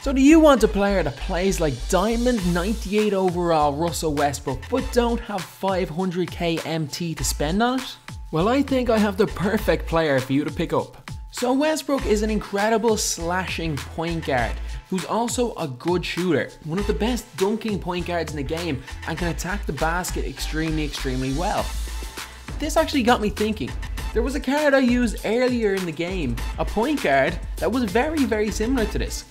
So do you want a player that plays like Diamond 98 overall Russell Westbrook but don't have 500k MT to spend on it? Well, I think I have the perfect player for you to pick up. So Westbrook is an incredible slashing point guard who's also a good shooter, one of the best dunking point guards in the game, and can attack the basket extremely well. This actually got me thinking. There was a card I used earlier in the game, a point guard that was very similar to this.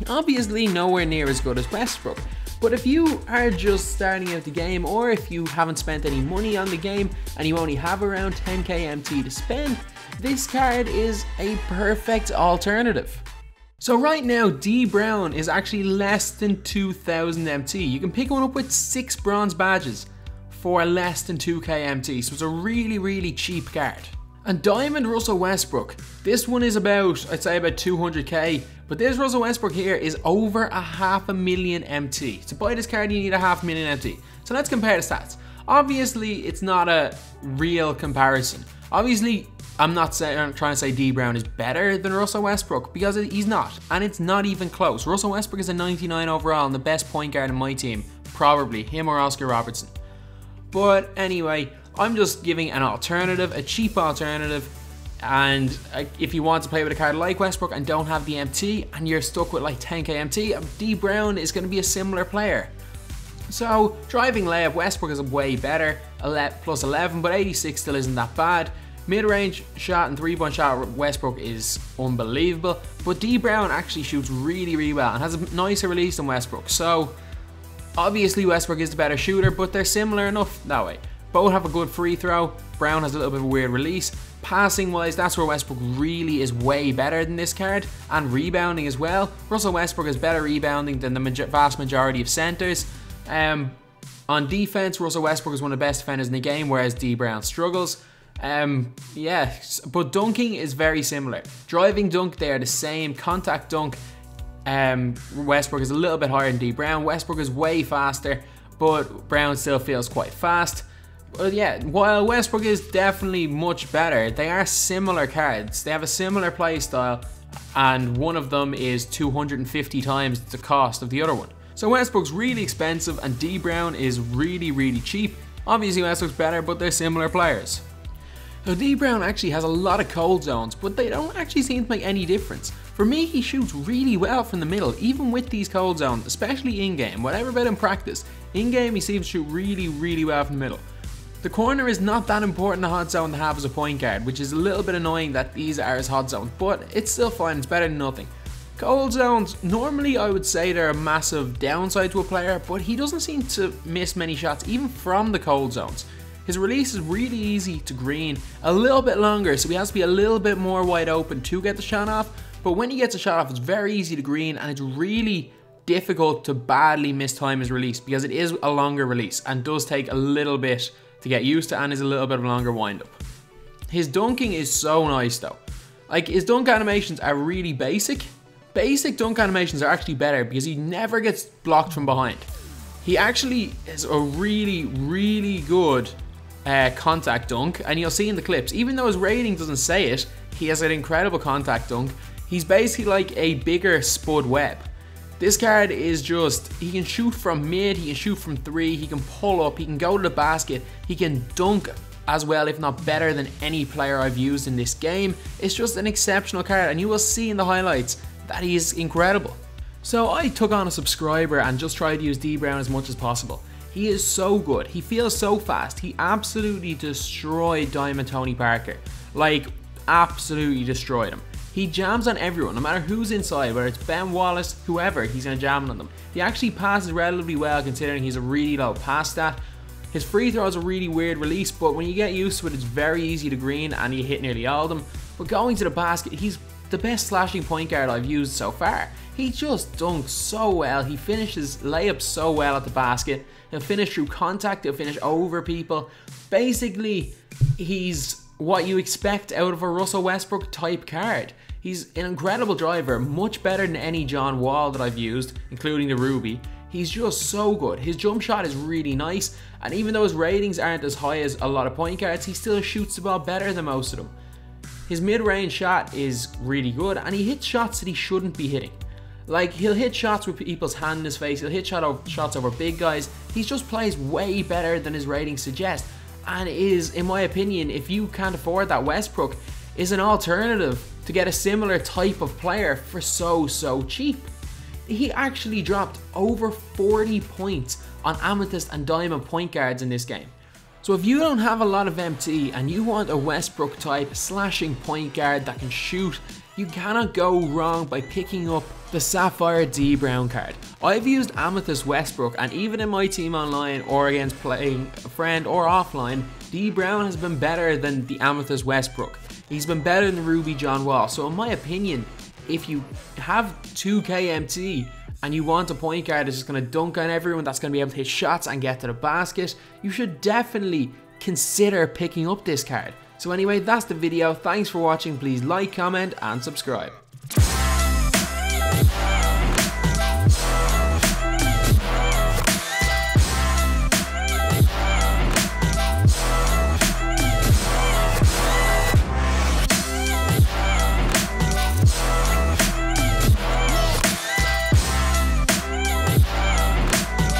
Obviously nowhere near as good as Westbrook, but if you are just starting out the game, or if you haven't spent any money on the game and you only have around 10k MT to spend, this card is a perfect alternative. So right now D Brown is actually less than 2000 MT. You can pick one up with 6 bronze badges for less than 2k MT, so it's a really cheap card. And Diamond Russell Westbrook, this one is about, I'd say about 200k, but this Russell Westbrook here is over 500,000 MT. To buy this card you need 500,000 MT. So let's compare the stats. Obviously it's not a real comparison. Obviously I'm trying to say D Brown is better than Russell Westbrook, because he's not, and it's not even close. Russell Westbrook is a 99 overall and the best point guard in my team, probably him or Oscar Robertson. But anyway, I'm just giving an alternative, a cheap alternative, and if you want to play with a card like Westbrook and don't have the MT and you're stuck with like 10k MT, D Brown is going to be a similar player. So driving layup, Westbrook is way better, plus 11, but 86 still isn't that bad. Mid-range shot and 3-point shot, Westbrook is unbelievable, but D Brown actually shoots really well and has a nicer release than Westbrook. So obviously Westbrook is the better shooter, but they're similar enough that way. Both have a good free throw. Brown has a little bit of a weird release. Passing wise, that's where Westbrook really is way better than this card, and rebounding as well. Russell Westbrook has better rebounding than the vast majority of centers. On defense, Russell Westbrook is one of the best defenders in the game, whereas D Brown struggles. Yeah, but dunking is very similar. Driving dunk, they are the same. Contact dunk, Westbrook is a little bit higher than D Brown. Westbrook is way faster, but Brown still feels quite fast. But yeah, while Westbrook is definitely much better, they are similar cards. They have a similar play style, and one of them is 250 times the cost of the other one. So Westbrook's really expensive and D Brown is really cheap. Obviously Westbrook's better, but they're similar players. Now D Brown actually has a lot of cold zones, but they don't actually seem to make any difference. For me, he shoots really well from the middle, even with these cold zones, especially in-game. Whatever about in practice, in-game he seems to shoot really well from the middle. The corner is not that important a hot zone to have as a point guard, which is a little bit annoying that these are his hot zones, but it's still fine, it's better than nothing. Cold zones, normally I would say they're a massive downside to a player, but he doesn't seem to miss many shots, even from the cold zones. His release is really easy to green, a little bit longer, so he has to be a little bit more wide open to get the shot off, but when he gets a shot off, it's very easy to green, and it's really difficult to badly mistime his release, because it is a longer release, and does take a little bit to get used to, and is a little bit of a longer windup. His dunking is so nice though. Like, his dunk animations are really basic. Basic dunk animations are actually better because he never gets blocked from behind. He actually is a really good contact dunk, and you'll see in the clips, even though his rating doesn't say it, he has an incredible contact dunk. He's basically like a bigger Spud Webb. This card is just, he can shoot from mid, he can shoot from 3, he can pull up, he can go to the basket, he can dunk as well, if not better than any player I've used in this game. It's just an exceptional card, and you will see in the highlights that he is incredible. So I took on a subscriber and just tried to use D Brown as much as possible. He is so good, he feels so fast, he absolutely destroyed Diamond Tony Parker. Like, absolutely destroyed him. He jams on everyone, no matter who's inside, whether it's Ben Wallace, whoever, he's going to jam on them. He actually passes relatively well considering he's a really low pass stat. His free throw is a really weird release, but when you get used to it, it's very easy to green and you hit nearly all of them. But going to the basket, he's the best slashing point guard I've used so far. He just dunks so well, he finishes layups so well at the basket. He'll finish through contact, he'll finish over people. Basically, he's what you expect out of a Russell Westbrook type card. He's an incredible driver, much better than any John Wall that I've used, including the Ruby. He's just so good. His jump shot is really nice, and even though his ratings aren't as high as a lot of point guards, he still shoots the ball better than most of them. His mid-range shot is really good, and he hits shots that he shouldn't be hitting. Like, he'll hit shots with people's hand in his face, he'll hit shots over big guys. He just plays way better than his ratings suggest, and is, in my opinion, if you can't afford that, Westbrook is an alternative to get a similar type of player for so cheap. He actually dropped over 40 points on Amethyst and Diamond point guards in this game. So if you don't have a lot of MT and you want a Westbrook type slashing point guard that can shoot, you cannot go wrong by picking up the Sapphire D Brown card. I've used Amethyst Westbrook, and even in my team online or against playing a friend or offline, D Brown has been better than the Amethyst Westbrook. He's been better than Ruby John Wall. So in my opinion, if you have 2K MT and you want a point guard that's just going to dunk on everyone, that's going to be able to hit shots and get to the basket, you should definitely consider picking up this card. So anyway, that's the video. Thanks for watching. Please like, comment and subscribe.